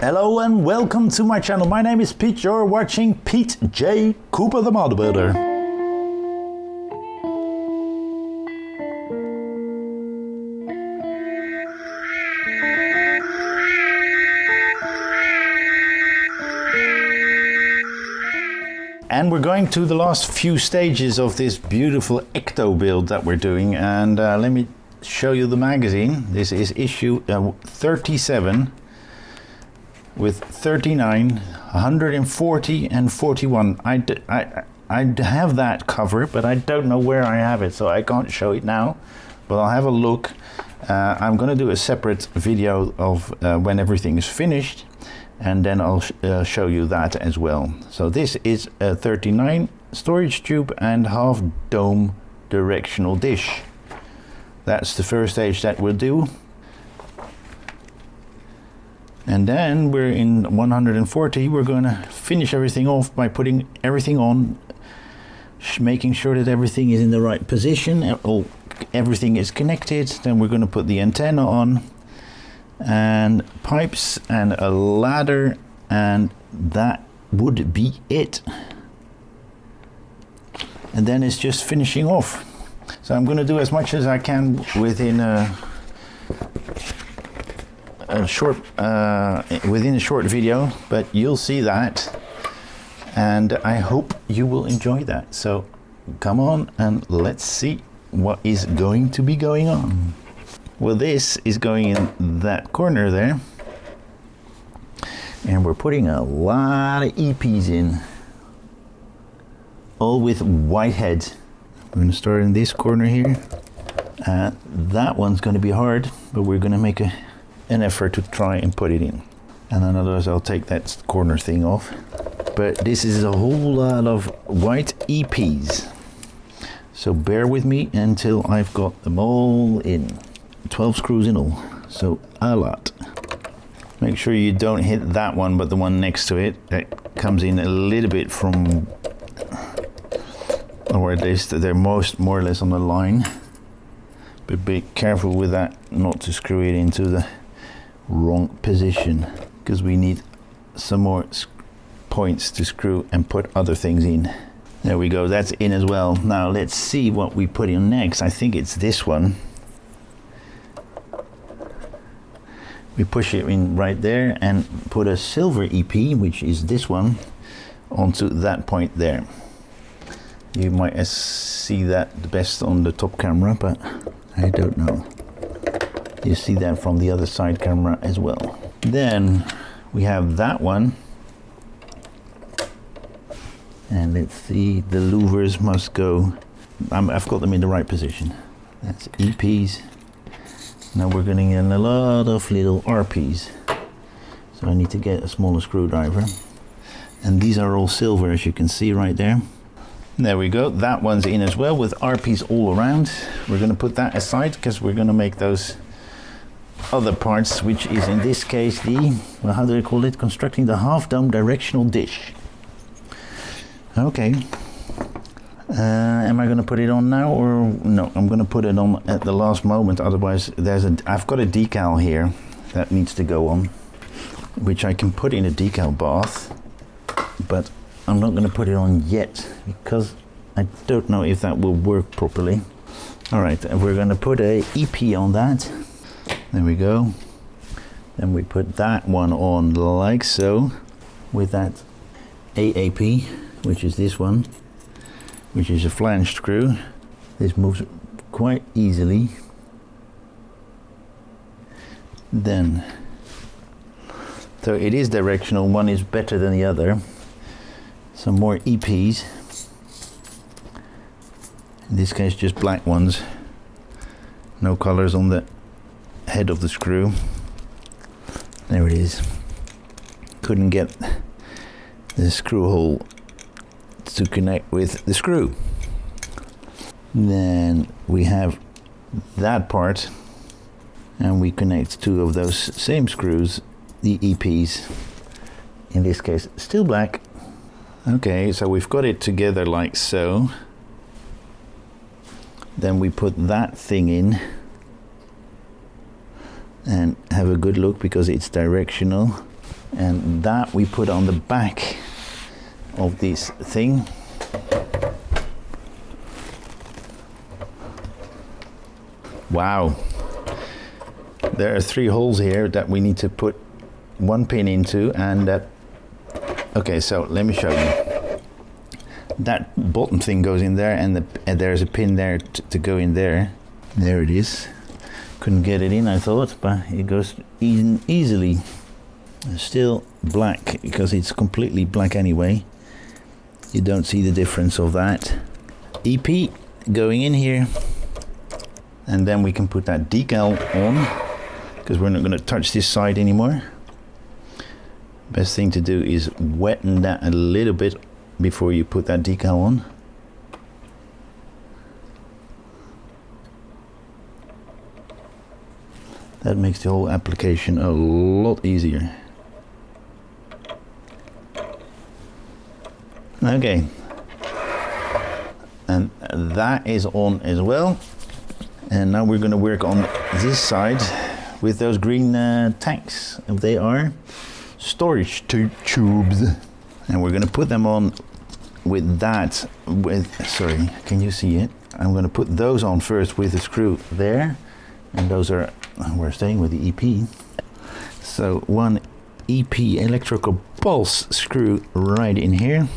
Hello and welcome to my channel. My name is Pete. You're watching PeteJCooper the Model Builder. And we're going to the last few stages of this beautiful Ecto build that we're doing. And let me show you the magazine. This is issue 37 with 39, 140 and 41. I have that cover, but I don't know where I have it, so I can't show it now, but I'll have a look. I'm going to do a separate video of when everything is finished, and then I'll show you that as well. So this is a 39 storage tube and half dome directional dish. That's the first stage that we'll do. And then we're in 140. We're going to finish everything off by putting everything on, making sure that everything is in the right position, everything is connected. Then we're going to put the antenna on and pipes and a ladder, and that would be it. And then it's just finishing off. So I'm going to do as much as I can within a short video, but you'll see that, and I hope you will enjoy that. So come on and let's see what is going to be going on. Well, this is going in that corner there, and we're putting a lot of EPs in, all with white heads. We're going to start in this corner here. That one's going to be hard, but we're going to make an effort to try and put it in. And then otherwise I'll take that corner thing off. But this is a whole lot of white EPs. So bear with me until I've got them all in. 12 screws in all, so a lot. Make sure you don't hit that one, but the one next to it. That comes in a little bit from, or at least they're more or less on the line. But be careful with that, not to screw it into the wrong position, because we need some more points to screw and put other things in. There we go, that's in as well. Now let's see what we put in next. I think it's this one. We push it in right there and put a silver EP, which is this one, onto that point there. You might see that the best on the top camera, but I don't know. You see that from the other side camera as well. Then we have that one. And let's see, the louvers must go, I've got them in the right position. That's EPs. Now we're getting in a lot of little RPs. So I need to get a smaller screwdriver. And these are all silver, as you can see right there. There we go, that one's in as well with RPs all around. We're going to put that aside because we're going to make those other parts, which is in this case the, well, how do I call it? Constructing the half dome directional dish. Okay. Am I going to put it on now, or no? I'm going to put it on at the last moment. Otherwise, I've got a decal here that needs to go on, which I can put in a decal bath, but I'm not going to put it on yet because I don't know if that will work properly. All right, we're going to put a EP on that. There we go. Then we put that one on like so, with that AAP, which is this one, which is a flange screw. This moves quite easily. Then, so it is directional, one is better than the other. Some more EPs. In this case, just black ones. No colors on the head of the screw. There it is. Couldn't get the screw hole to connect with the screw. Then we have that part, and we connect two of those same screws, the EPs. In this case, still black. Okay, so we've got it together like so. Then we put that thing in and have a good look because it's directional. and that we put on the back of this thing. Wow, there are 3 holes here that we need to put 1 pin into, and okay, so let me show you. That bottom thing goes in there, and there's a pin there to go in there. There it is. Couldn't get it in, I thought, but it goes easily. Still black, because it's completely black anyway. You don't see the difference of that. EP going in here, and then we can put that decal on, because we're not going to touch this side anymore. Best thing to do is wetten that a little bit before you put that decal on. That makes the whole application a lot easier. Okay, and that is on as well. And now we're going to work on this side with those green tanks. They are storage tubes, and we're going to put them on with that. Sorry, can you see it? I'm going to put those on first with the screw there, and those are, we're staying with the EP. So 1 EP electrical pulse screw right in here,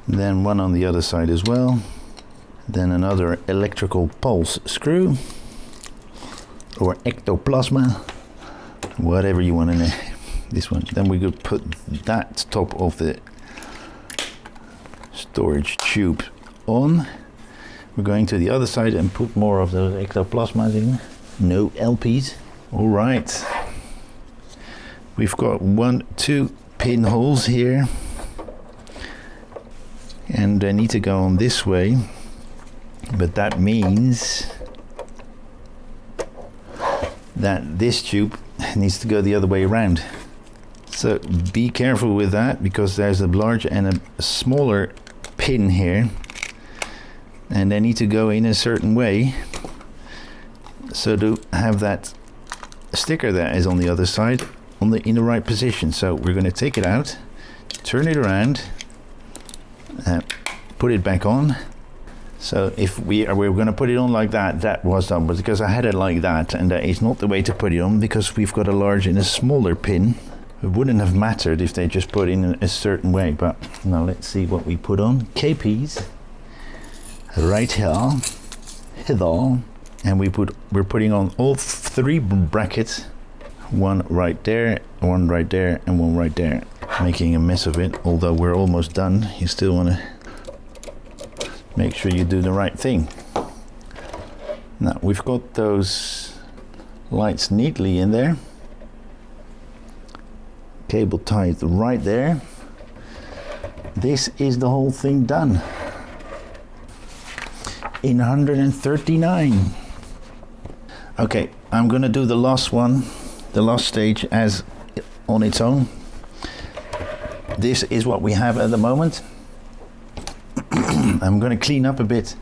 then 1 on the other side as well, then another electrical pulse screw, or ectoplasma, whatever you want to name this one. Then we could put that top of the storage tube on. We're going to the other side and put more of those ectoplasmas in. No LPs. All right, we've got 2 pinholes here, and they need to go on this way, but that means that this tube needs to go the other way around. So be careful with that, because there's a large and a smaller pin here, and they need to go in a certain way. So to have that sticker that is on the other side in the right position. So we're going to take it out, turn it around, put it back on. So if we're going to put it on like that, that was done, but because I had it like that, and that is not the way to put it on, because we've got a large and a smaller pin. It wouldn't have mattered if they just put it in a certain way. But now let's see what we put on. KPs right here, and we're putting on all 3 brackets, 1 right there, 1 right there, and 1 right there, making a mess of it. Although we're almost done, you still want to make sure you do the right thing. Now we've got those lights neatly in there, cable tied right there. This is the whole thing done in 139. Okay, I'm gonna do the last one, the last stage, as on its own. This is what we have at the moment. I'm going to clean up a bit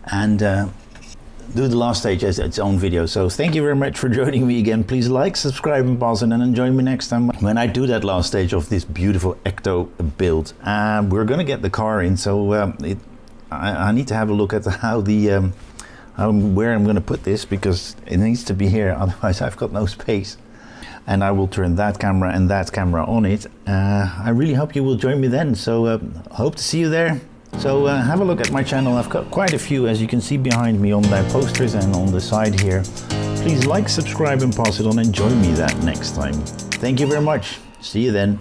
and do the last stage as its own video. So thank you very much for joining me again. Please like, subscribe and pause, and then join me next time when I do that last stage of this beautiful Ecto build. We're going to get the car in, so I need to have a look at how where I'm going to put this, because it needs to be here, otherwise I've got no space. And I will turn that camera and that camera on it. I really hope you will join me then, so hope to see you there. So have a look at my channel. I've got quite a few, as you can see behind me on my posters and on the side here. Please like, subscribe and pass it on, and join me that next time. Thank you very much. See you then.